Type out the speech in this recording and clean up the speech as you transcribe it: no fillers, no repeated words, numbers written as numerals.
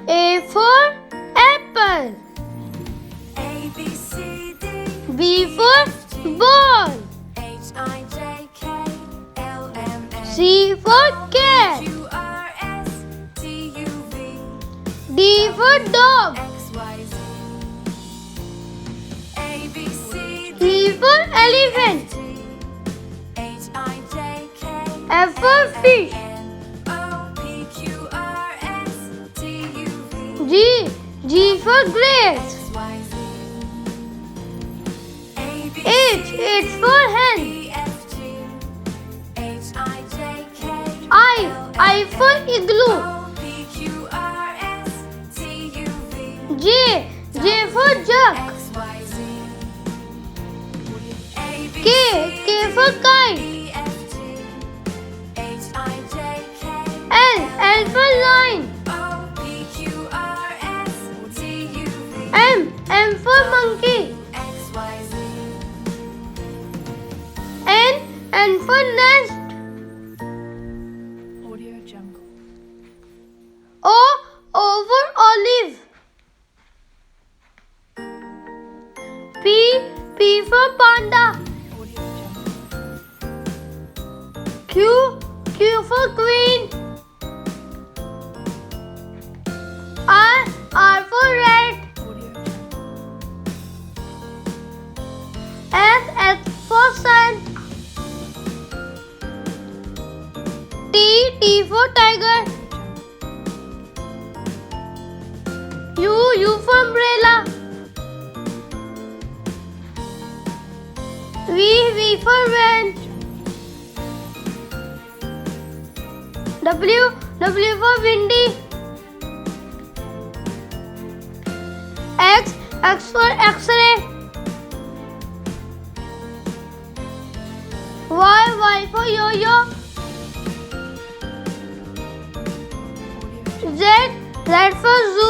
A for apple. ABCD. B for ball. HIJKLMN. C for cat. QRSTUV. D for dog. XYZ. ABCD. E for elephant. F for fish. G for grapes. H for hen. I for igloo. J for jug. K for kite. L for lion. M for monkey. N for nest. O for olive. P for panda. Q for queen. R for rat. S for sun. T for tiger. U for umbrella. V for van. W for windy. X for X-ray. Y for yo-yo. Z for zoo.